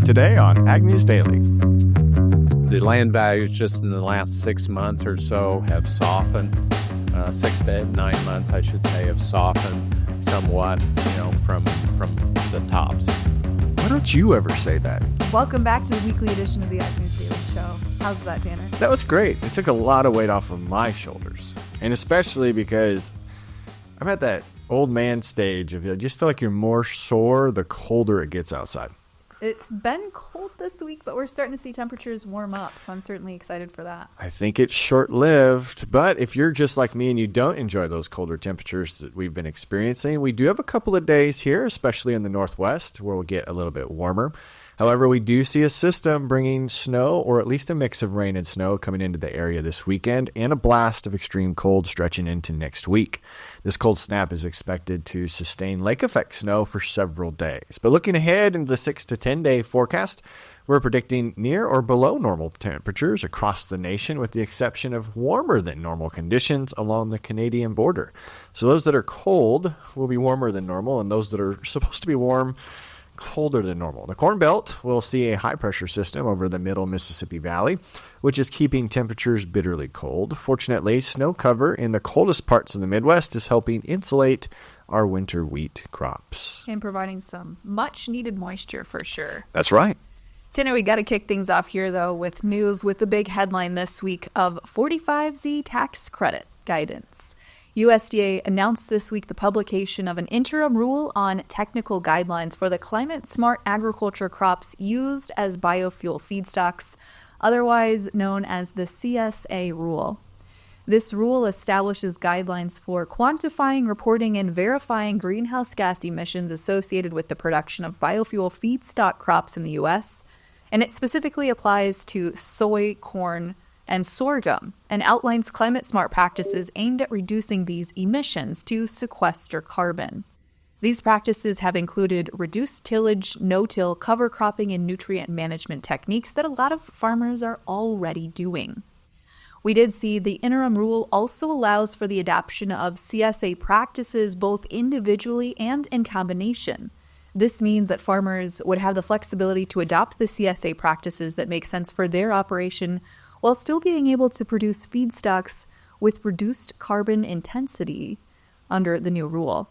today on Ag News Daily. The land values just in the last 6 months or so have softened. 6 to 9 months, I should say, have softened somewhat, from the tops. Why don't you ever say that? Welcome back to the weekly edition of the Ag News Daily Show. How's that, Tanner? That was great. It took a lot of weight off of my shoulders. And especially because I'm at that old man stage of, I just feel like you're more sore the colder it gets outside. It's been cold this week, but we're starting to see temperatures warm up, so I'm certainly excited for that. I think it's short-lived, but if you're just like me and you don't enjoy those colder temperatures that we've been experiencing, we do have a couple of days here, especially in the Northwest, where we'll get a little bit warmer. However, we do see a system bringing snow, or at least a mix of rain and snow, coming into the area this weekend, and a blast of extreme cold stretching into next week. This cold snap is expected to sustain lake effect snow for several days. But looking ahead into the 6 to 10 day forecast, we're predicting near or below normal temperatures across the nation, with the exception of warmer than normal conditions along the Canadian border. So those that are cold will be warmer than normal, and those that are supposed to be warm, colder than normal. The Corn Belt will see a high-pressure system over the middle Mississippi Valley, which is keeping temperatures bitterly cold. Fortunately, snow cover in the coldest parts of the Midwest is helping insulate our winter wheat crops. And providing some much-needed moisture for sure. That's right. Tanner, we got to kick things off here, though, with news with the big headline this week of 45Z tax credit guidance. USDA announced this week the publication of an interim rule on technical guidelines for the climate-smart agriculture crops used as biofuel feedstocks, otherwise known as the CSA rule. This rule establishes guidelines for quantifying, reporting, and verifying greenhouse gas emissions associated with the production of biofuel feedstock crops in the U.S., and it specifically applies to soy, corn, and sorghum, and outlines climate-smart practices aimed at reducing these emissions to sequester carbon. These practices have included reduced tillage, no-till, cover cropping, and nutrient management techniques that a lot of farmers are already doing. We did see the interim rule also allows for the adoption of CSA practices both individually and in combination. This means that farmers would have the flexibility to adopt the CSA practices that make sense for their operation while still being able to produce feedstocks with reduced carbon intensity under the new rule.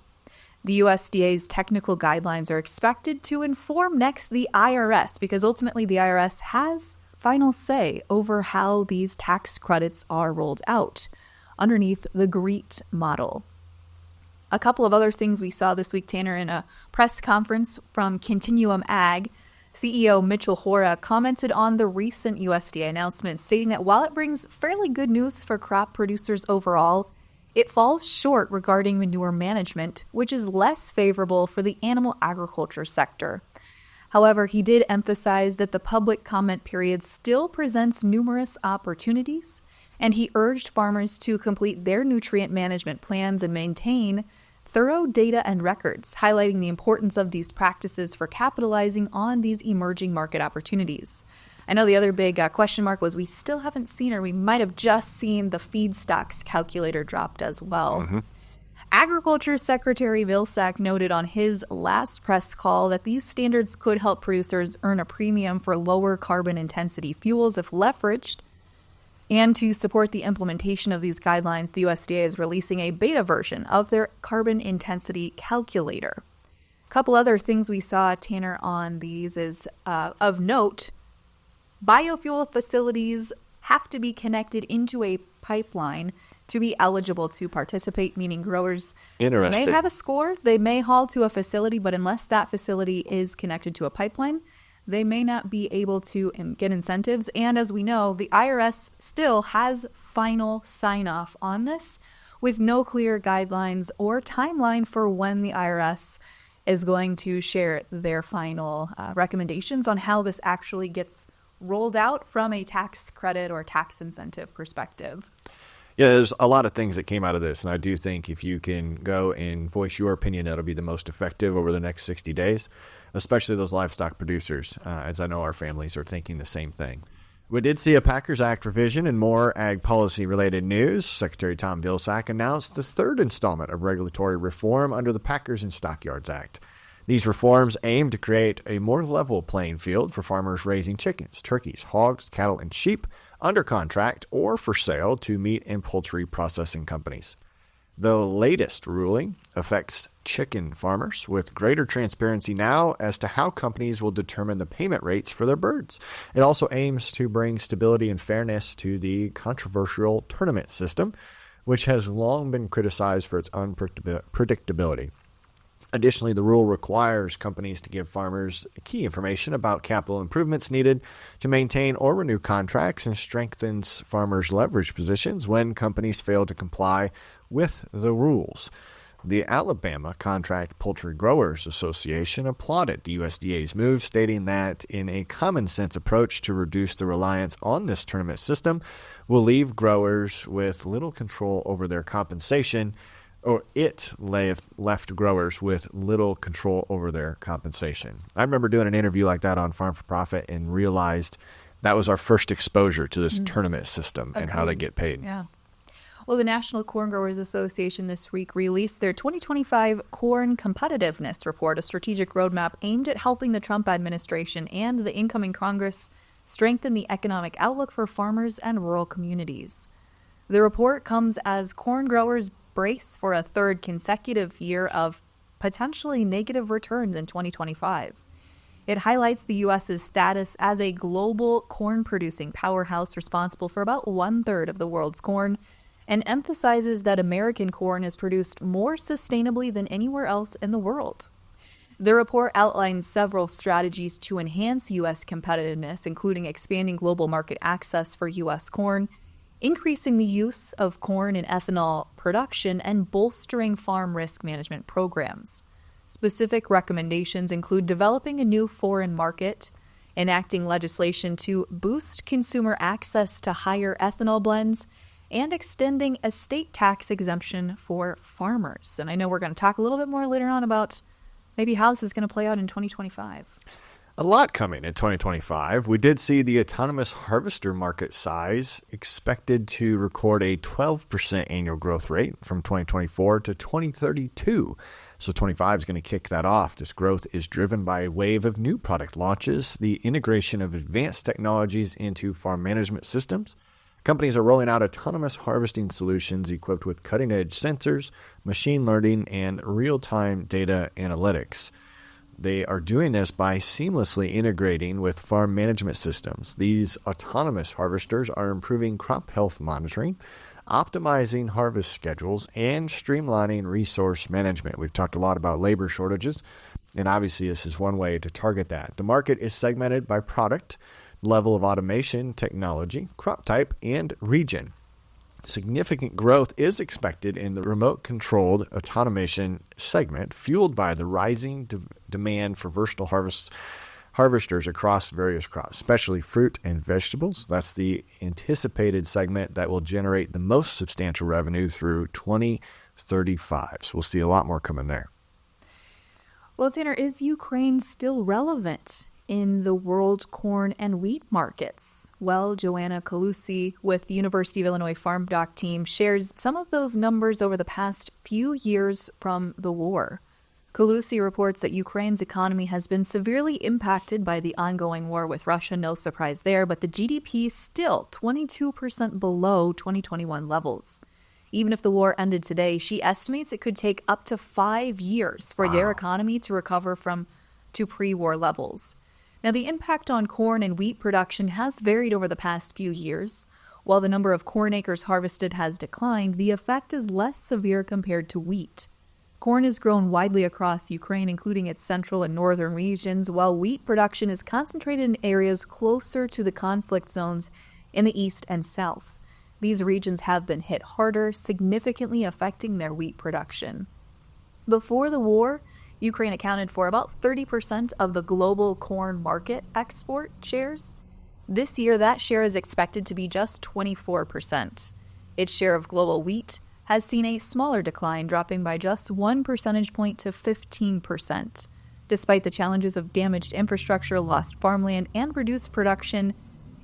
The USDA's technical guidelines are expected to inform next the IRS, because ultimately the IRS has final say over how these tax credits are rolled out underneath the GREET model. A couple of other things we saw this week, Tanner, in a press conference from Continuum Ag, CEO Mitchell Hora commented on the recent USDA announcement, stating that while it brings fairly good news for crop producers overall, it falls short regarding manure management, which is less favorable for the animal agriculture sector. However, he did emphasize that the public comment period still presents numerous opportunities, and he urged farmers to complete their nutrient management plans and maintain thorough data and records, highlighting the importance of these practices for capitalizing on these emerging market opportunities. I know the other big question mark was we still haven't seen, or we might have just seen, the feedstocks calculator dropped as well. Mm-hmm. Agriculture Secretary Vilsack noted on his last press call that these standards could help producers earn a premium for lower carbon intensity fuels if leveraged. And to support the implementation of these guidelines, the USDA is releasing a beta version of their carbon intensity calculator. A couple other things we saw, Tanner, on these is of note, biofuel facilities have to be connected into a pipeline to be eligible to participate, meaning growers may have a score, they may haul to a facility, but unless that facility is connected to a pipeline, they may not be able to get incentives. And as we know, the IRS still has final sign-off on this, with no clear guidelines or timeline for when the IRS is going to share their final recommendations on how this actually gets rolled out from a tax credit or tax incentive perspective. Yeah, there's a lot of things that came out of this, and I do think if you can go and voice your opinion, that'll be the most effective over the next 60 days, especially those livestock producers, as I know our families are thinking the same thing. We did see a Packers Act revision and more ag policy-related news. Secretary Tom Vilsack announced the third installment of regulatory reform under the Packers and Stockyards Act. These reforms aim to create a more level playing field for farmers raising chickens, turkeys, hogs, cattle, and sheep under contract or for sale to meat and poultry processing companies. The latest ruling affects chicken farmers with greater transparency now as to how companies will determine the payment rates for their birds. It also aims to bring stability and fairness to the controversial tournament system, which has long been criticized for its unpredictability. Additionally, the rule requires companies to give farmers key information about capital improvements needed to maintain or renew contracts and strengthens farmers' leverage positions when companies fail to comply with the rules. The Alabama Contract Poultry Growers Association applauded the USDA's move, stating that in a common-sense approach to reduce the reliance on this tournament system will leave growers with little control over their compensation, or it left growers with little control over their compensation. I remember doing an interview like that on Farm for Profit and realized that was our first exposure to this tournament system and how they get paid. Yeah. Well, the National Corn Growers Association this week released their 2025 Corn Competitiveness Report, a strategic roadmap aimed at helping the Trump administration and the incoming Congress strengthen the economic outlook for farmers and rural communities. The report comes as corn growers brace for a third consecutive year of potentially negative returns in 2025. It highlights the U.S.'s status as a global corn-producing powerhouse responsible for about one-third of the world's corn, and emphasizes that American corn is produced more sustainably than anywhere else in the world. The report outlines several strategies to enhance U.S. competitiveness, including expanding global market access for U.S. corn, increasing the use of corn in ethanol production, and bolstering farm risk management programs. Specific recommendations include developing a new foreign market, enacting legislation to boost consumer access to higher ethanol blends, and extending a state tax exemption for farmers. And I know we're going to talk a little bit more later on about maybe how this is going to play out in 2025. A lot coming in 2025. We did see the autonomous harvester market size expected to record a 12% annual growth rate from 2024 to 2032. So 25 is going to kick that off. This growth is driven by a wave of new product launches, the integration of advanced technologies into farm management systems. Companies are rolling out autonomous harvesting solutions equipped with cutting-edge sensors, machine learning, and real-time data analytics. They are doing this by seamlessly integrating with farm management systems. These autonomous harvesters are improving crop health monitoring, optimizing harvest schedules, and streamlining resource management. We've talked a lot about labor shortages, and obviously this is one way to target that. The market is segmented by product, level of automation, technology, crop type, and region. Significant growth is expected in the remote-controlled automation segment, fueled by the rising demand for versatile harvesters across various crops, especially fruit and vegetables. That's the anticipated segment that will generate the most substantial revenue through 2035. So we'll see a lot more coming there. Well, Tanner, is Ukraine still relevant in the world corn and wheat markets? Well, Joanna Calusi with the University of Illinois Farm Doc team shares some of those numbers over the past few years from the war. Calusi reports that Ukraine's economy has been severely impacted by the ongoing war with Russia, no surprise there, but the GDP is still 22% below 2021 levels. Even if the war ended today, she estimates it could take up to 5 years for their economy to recover to pre-war levels. Now, the impact on corn and wheat production has varied over the past few years. While the number of corn acres harvested has declined, the effect is less severe compared to wheat. Corn is grown widely across Ukraine, including its central and northern regions, while wheat production is concentrated in areas closer to the conflict zones in the east and south. These regions have been hit harder, significantly affecting their wheat production. Before the war, Ukraine accounted for about 30% of the global corn market export shares. This year, that share is expected to be just 24%. Its share of global wheat has seen a smaller decline, dropping by just 1 percentage point to 15%. Despite the challenges of damaged infrastructure, lost farmland, and reduced production,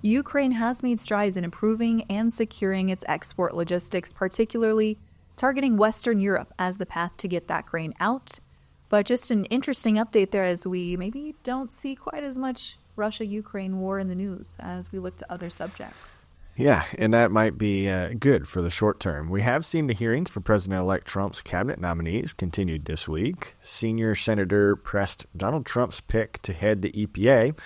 Ukraine has made strides in improving and securing its export logistics, particularly targeting Western Europe as the path to get that grain out But just an interesting update there as we maybe don't see quite as much Russia-Ukraine war in the news as we look to other subjects. Yeah, and that might be good for the short term. We have seen the hearings for President-elect Trump's cabinet nominees continued this week. Senior Senator pressed Donald Trump's pick to head the EPA,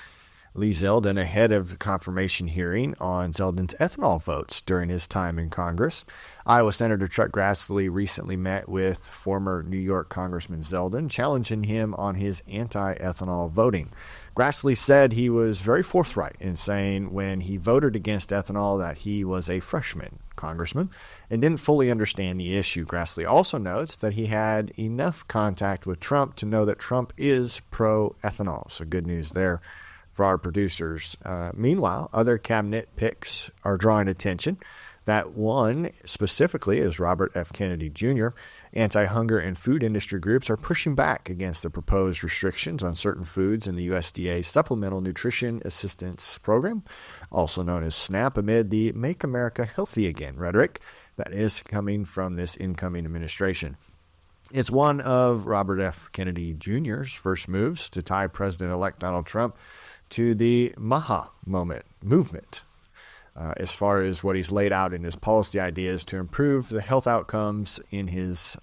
Lee Zeldin, ahead of the confirmation hearing on Zeldin's ethanol votes during his time in Congress. Iowa Senator Chuck Grassley recently met with former New York Congressman Zeldin, challenging him on his anti-ethanol voting. Grassley said he was very forthright in saying when he voted against ethanol that he was a freshman congressman and didn't fully understand the issue. Grassley also notes that he had enough contact with Trump to know that Trump is pro-ethanol. So good news there for our producers. Meanwhile, other cabinet picks are drawing attention. That one specifically is Robert F. Kennedy Jr. Anti-hunger and food industry groups are pushing back against the proposed restrictions on certain foods in the USDA Supplemental Nutrition Assistance Program, also known as SNAP, amid the Make America Healthy Again rhetoric that is coming from this incoming administration. It's one of Robert F. Kennedy Jr.'s first moves to tie President-elect Donald Trump to the Maha movement, as far as what he's laid out in his policy ideas to improve the health outcomes in his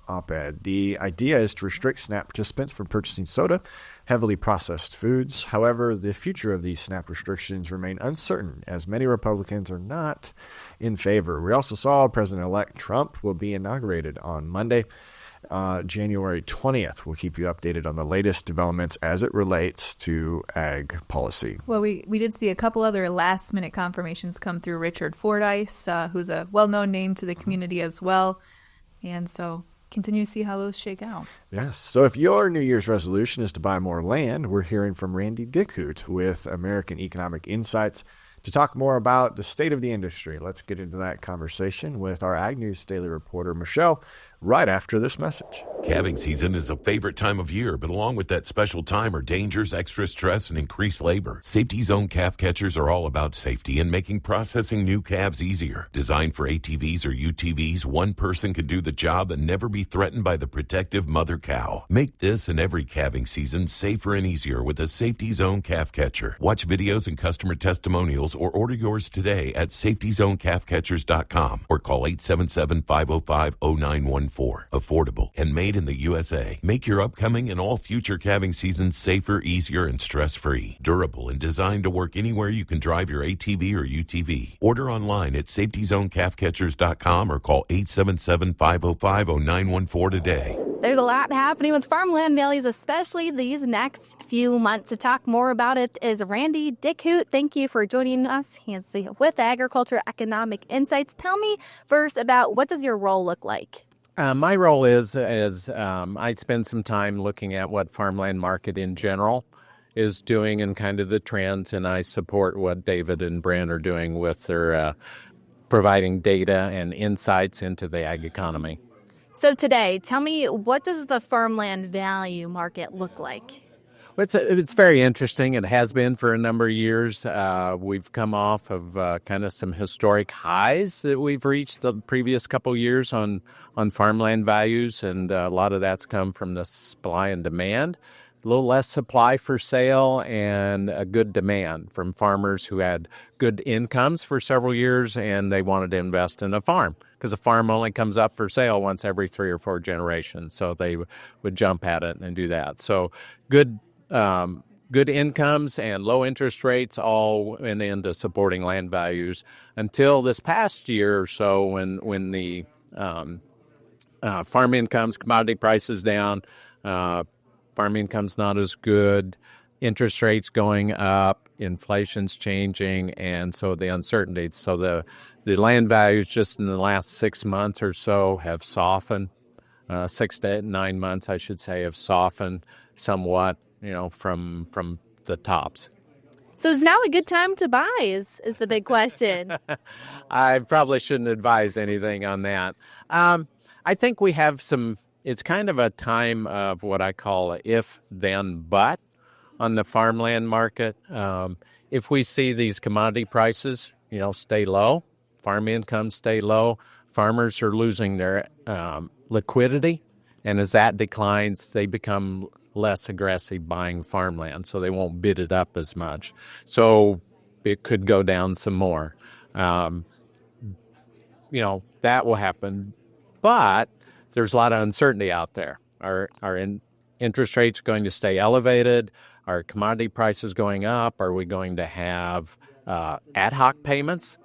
op-ed. The idea is to restrict SNAP participants from purchasing soda, heavily processed foods. However, the future of these SNAP restrictions remain uncertain, as many Republicans are not in favor. We also saw President-elect Trump will be inaugurated on Monday, January 20th. We'll keep you updated on the latest developments as it relates to ag policy. Well, we did see a couple other last-minute confirmations come through. Richard Fordyce, who's a well-known name to the community as well. And so continue to see how those shake out. Yes. So if your New Year's resolution is to buy more land, we're hearing from Randy Dickhutt with American Economic Insights to talk more about the state of the industry. Let's get into that conversation with our Ag News Daily reporter, Michelle, right after this message. Calving season is a favorite time of year, but along with that special time are dangers, extra stress, and increased labor. Safety Zone calf catchers are all about safety and making processing new calves easier. Designed for ATVs or UTVs, one person can do the job and never be threatened by the protective mother cow. Make this and every calving season safer and easier with a Safety Zone calf catcher. Watch videos and customer testimonials or order yours today at safetyzonecalfcatchers.com or call 877-505-0914. Affordable and made in the USA. Make your upcoming and all future calving seasons safer, easier, and stress-free. Durable and designed to work anywhere you can drive your ATV or UTV. Order online at safetyzonecalfcatchers.com or call 877-505-0914 today. There's a lot happening with farmland values, especially these next few months. To talk more about it is Randy Dickhutt. Thank you for joining us. He's with Agriculture Economic Insights. Tell me first about what does your role look like? My role is I spend some time looking at what farmland market in general is doing and kind of the trends, and I support what David and Brent are doing with their providing data and insights into the ag economy. So today, tell me, what does the farmland value market look like? It's very interesting. It has been for a number of years. We've come off of kind of some historic highs that we've reached the previous couple of years on farmland values, and a lot of that's come from the supply and demand. A little less supply for sale and a good demand from farmers who had good incomes for several years, and they wanted to invest in a farm because a farm only comes up for sale once every 3 or 4 generations. So they would jump at it and do that. So good incomes and low interest rates all went into supporting land values until this past year or so when the farm incomes, commodity prices down, farm income's not as good, interest rates going up, inflation's changing, and so the uncertainty. So the land values just in the last 6 months or so have softened. 6 to 9 months, I should say, have softened somewhat, from the tops. So is now a good time to buy is the big question. I probably shouldn't advise anything on that. I think we have it's kind of a time of what I call a if, then, but on the farmland market. If we see these commodity prices, stay low, farm incomes stay low, farmers are losing their liquidity, And as that declines, they become less aggressive buying farmland, so they won't bid it up as much. So it could go down some more. That will happen. But there's a lot of uncertainty out there. Are interest rates going to stay elevated? Are commodity prices going up? Are we going to have ad hoc payments?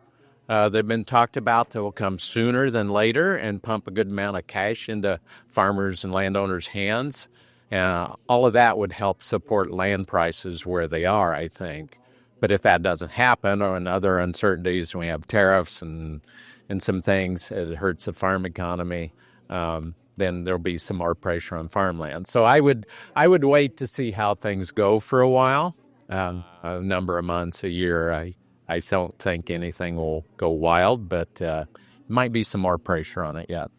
They've been talked about that will come sooner than later and pump a good amount of cash into farmers and landowners' hands. All of that would help support land prices where they are, I think. But if that doesn't happen, or in other uncertainties, we have tariffs and some things, it hurts the farm economy, then there'll be some more pressure on farmland. So I would wait to see how things go for a while, a number of months, a year. I don't think anything will go wild, but might be some more pressure on it yet.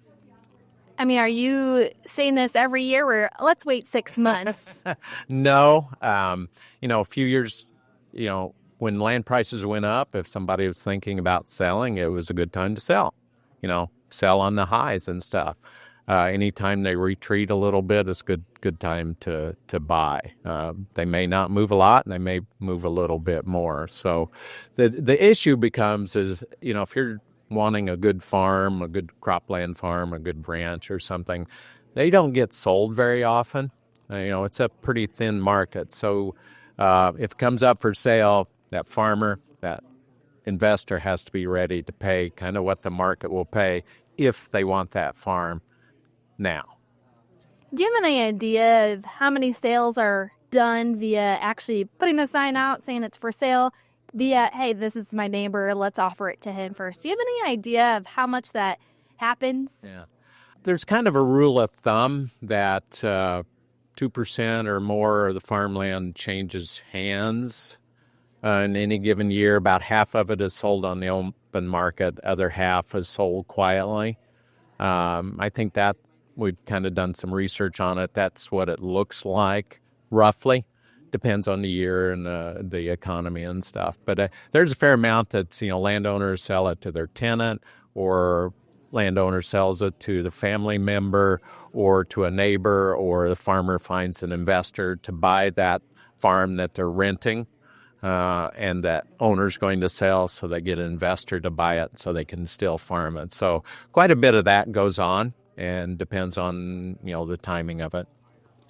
I mean, are you saying this every year or let's wait 6 months? No. A few years, when land prices went up, if somebody was thinking about selling, it was a good time to sell, sell on the highs and stuff. Anytime they retreat a little bit, it's good time to buy. They may not move a lot, and they may move a little bit more. So the issue becomes is, if you're wanting a good farm, a good cropland farm, a good ranch or something, they don't get sold very often. It's a pretty thin market. So if it comes up for sale, that farmer, that investor has to be ready to pay kind of what the market will pay if they want that farm now. Do you have any idea of how many sales are done via actually putting a sign out saying it's for sale, via, hey, this is my neighbor, let's offer it to him first? Do you have any idea of how much that happens? Yeah. There's kind of a rule of thumb that 2% or more of the farmland changes hands in any given year. About half of it is sold on the open market, other half is sold quietly. I think that we've kind of done some research on it. That's what it looks like, roughly. Depends on the year and the economy and stuff. But there's a fair amount that, landowners sell it to their tenant, or landowner sells it to the family member or to a neighbor, or the farmer finds an investor to buy that farm that they're renting. And that owner's going to sell, so they get an investor to buy it so they can still farm it. So quite a bit of that goes on, and depends on, the timing of it.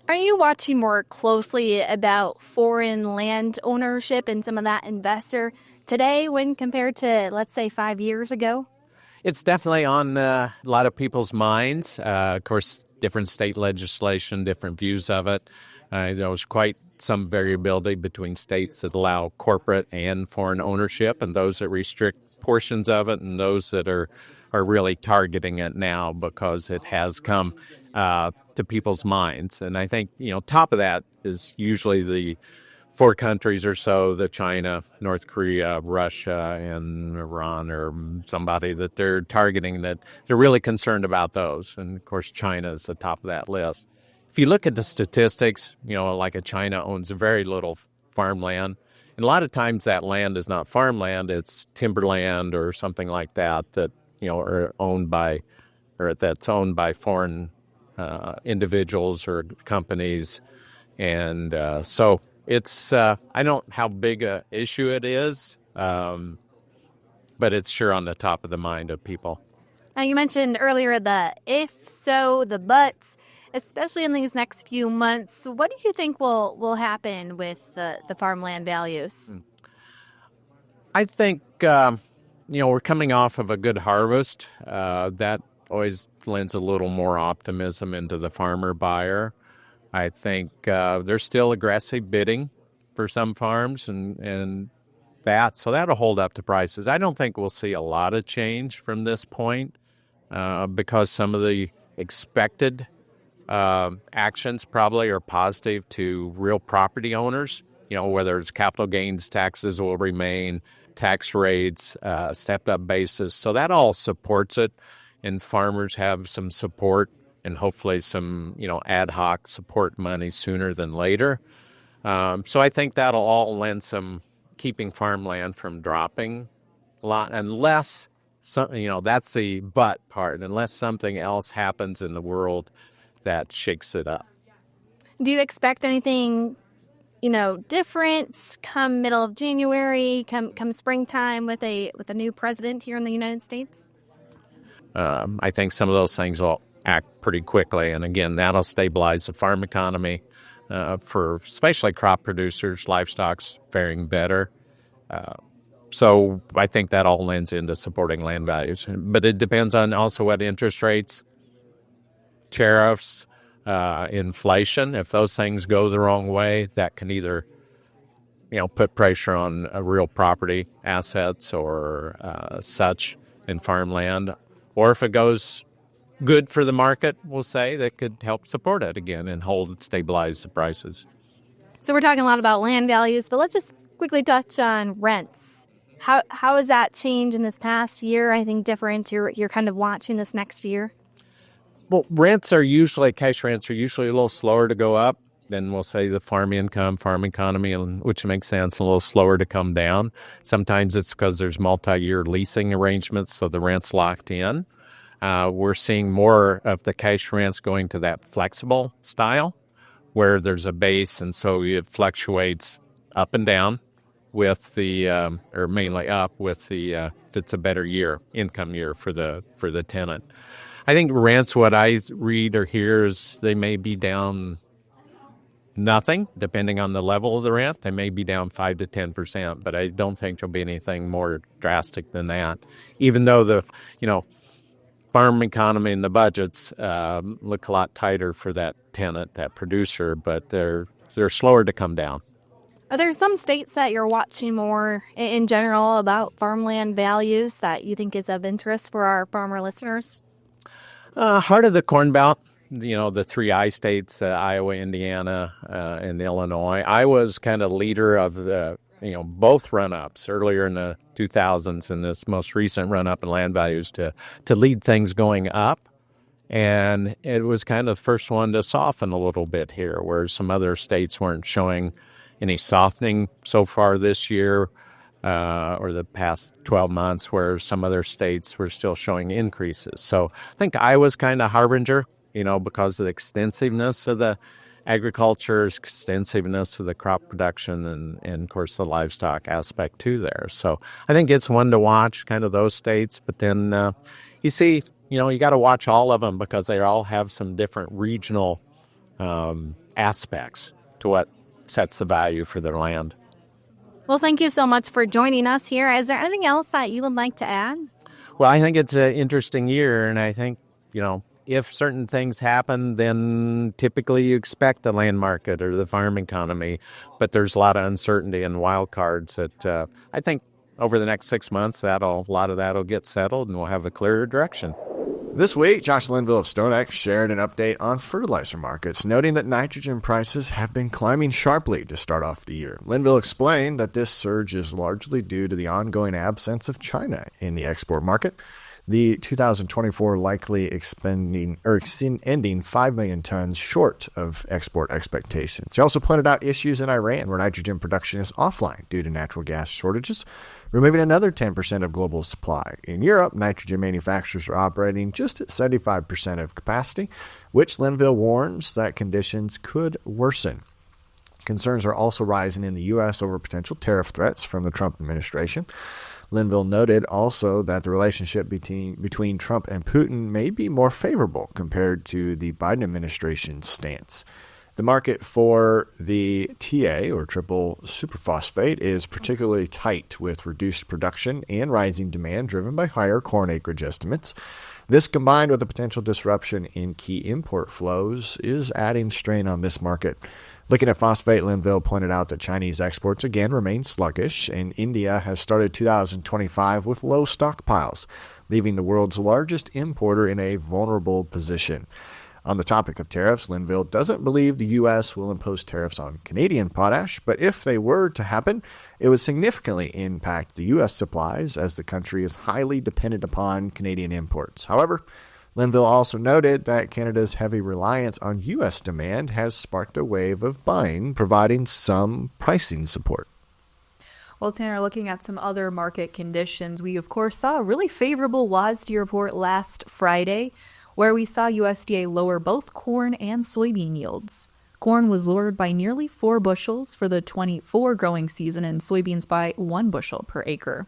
Are you watching more closely about foreign land ownership and some of that investor today when compared to, let's say, 5 years ago? It's definitely on a lot of people's minds. Of course, different state legislation, different views of it. There was quite some variability between states that allow corporate and foreign ownership, and those that restrict portions of it, and those that are really targeting it now because it has come to people's minds. And I think, top of that is usually the 4 countries or so, the China, North Korea, Russia, and Iran, or somebody that they're targeting, that they're really concerned about those. And, of course, China is the top of that list. If you look at the statistics, like China owns very little farmland. And a lot of times that land is not farmland, it's timberland or something like that are owned by, or that's owned by foreign individuals or companies. And so it's, I don't know how big a issue it is, but it's sure on the top of the mind of people. Now, you mentioned earlier the if so, the buts, especially in these next few months. What do you think will happen with the farmland values? I think, we're coming off of a good harvest. That always lends a little more optimism into the farmer buyer. I think there's still aggressive bidding for some farms and that, so that'll hold up the prices. I don't think we'll see a lot of change from this point because some of the expected actions probably are positive to real property owners. Whether it's capital gains taxes will remain, tax rates, stepped up basis. So that all supports it, and farmers have some support and hopefully some, ad hoc support money sooner than later. So I think that'll all lend some keeping farmland from dropping a lot, unless that's the but part, unless something else happens in the world that shakes it up. Do you expect anything, different come middle of January, come springtime with a new president here in the United States? I think some of those things will act pretty quickly, and again, that'll stabilize the farm economy for especially crop producers. Livestock's faring better. So I think that all lends into supporting land values. But it depends on also what interest rates, tariffs, inflation. If those things go the wrong way, that can either put pressure on real property assets or such in farmland. Or if it goes good for the market, we'll say, that could help support it again and stabilize the prices. So we're talking a lot about land values, but let's just quickly touch on rents. How has that changed in this past year? I think different. You're kind of watching this next year. Well, cash rents are usually a little slower to go up than, we'll say, the farm income, farm economy, which makes sense, a little slower to come down. Sometimes it's because there's multi-year leasing arrangements, so the rent's locked in. We're seeing more of the cash rents going to that flexible style, where there's a base, and so it fluctuates up and down with the, or mainly up with the, if it's a better income year for the tenant. I think rents, what I read or hear is they may be down nothing, depending on the level of the rent. They may be down 5 to 10%, but I don't think there'll be anything more drastic than that. Even though the, farm economy and the budgets look a lot tighter for that tenant, that producer, but they're slower to come down. Are there some states that you're watching more in general about farmland values that you think is of interest for our farmer listeners? Heart of the Corn Belt, the 3 I states, Iowa, Indiana, and Illinois. Iowa's kind of leader of the, both run-ups earlier in the 2000s and this most recent run-up in land values to lead things going up. And it was kind of the first one to soften a little bit here, where some other states weren't showing any softening so far this year or the past 12 months, where some other states were still showing increases. So I think Iowa's kind of harbinger, because of the extensiveness of the agriculture, extensiveness of the crop production, and of course the livestock aspect too there. So I think it's one to watch, kind of those states. But then you see, you got to watch all of them because they all have some different regional aspects to what sets the value for their land. Well, thank you so much for joining us here. Is there anything else that you would like to add? Well, I think it's an interesting year, and I think, if certain things happen, then typically you expect the land market or the farm economy, but there's a lot of uncertainty and wild cards that I think over the next 6 months, a lot of that will get settled and we'll have a clearer direction. This week, Josh Linville of StoneX shared an update on fertilizer markets, noting that nitrogen prices have been climbing sharply to start off the year. Linville explained that this surge is largely due to the ongoing absence of China in the export market. The 2024 likely ending 5 million tons short of export expectations. He also pointed out issues in Iran, where nitrogen production is offline due to natural gas shortages, removing another 10% of global supply. In Europe, nitrogen manufacturers are operating just at 75% of capacity, which Linville warns that conditions could worsen. Concerns are also rising in the U.S. over potential tariff threats from the Trump administration. Linville noted also that the relationship between Trump and Putin may be more favorable compared to the Biden administration's stance. The market for the TA, or triple superphosphate, is particularly tight with reduced production and rising demand driven by higher corn acreage estimates. This, combined with a potential disruption in key import flows, is adding strain on this market. Looking at phosphate, Linville pointed out that Chinese exports again remain sluggish, and India has started 2025 with low stockpiles, leaving the world's largest importer in a vulnerable position. On the topic of tariffs, Linville doesn't believe the U.S. will impose tariffs on Canadian potash, but if they were to happen, it would significantly impact the U.S. supplies, as the country is highly dependent upon Canadian imports. However, Linville also noted that Canada's heavy reliance on U.S. demand has sparked a wave of buying, providing some pricing support. Well, Tanner, looking at some other market conditions, we of course saw a really favorable WASDE report last Friday, where we saw USDA lower both corn and soybean yields. Corn was lowered by nearly 4 bushels for the 24 growing season and soybeans by 1 bushel per acre.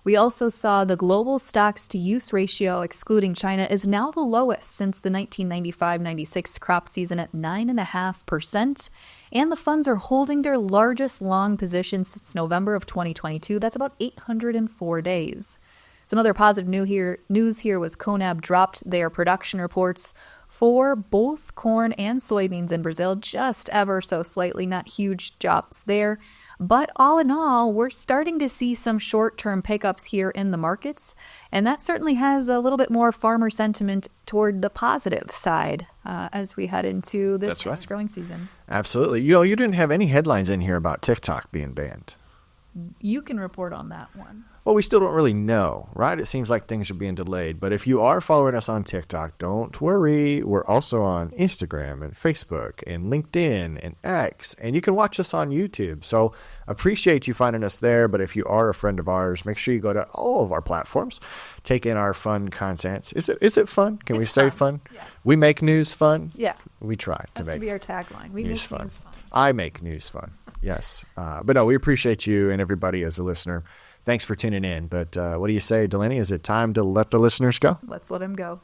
We also saw the global stocks-to-use ratio, excluding China, is now the lowest since the 1995-96 crop season at 9.5%, and the funds are holding their largest long position since November of 2022. That's about 804 days. Some other positive news here was CONAB dropped their production reports for both corn and soybeans in Brazil, just ever so slightly, not huge drops there. But all in all, we're starting to see some short-term pickups here in the markets, and that certainly has a little bit more farmer sentiment toward the positive side as we head into this next growing season. Absolutely. You didn't have any headlines in here about TikTok being banned. You can report on that one. Well, we still don't really know, right? It seems like things are being delayed. But if you are following us on TikTok, don't worry. We're also on Instagram and Facebook and LinkedIn and X. And you can watch us on YouTube. So appreciate you finding us there. But if you are a friend of ours, make sure you go to all of our platforms. Take in our fun content. Is it fun? Can we say fun? Yeah. We make news fun? Yeah. We try to That's make to be our tagline. We news make fun. news fun. I make news fun. Yes. But no, we appreciate you and everybody as a listener. Thanks for tuning in. But what do you say, Delaney? Is it time to let the listeners go? Let's let them go.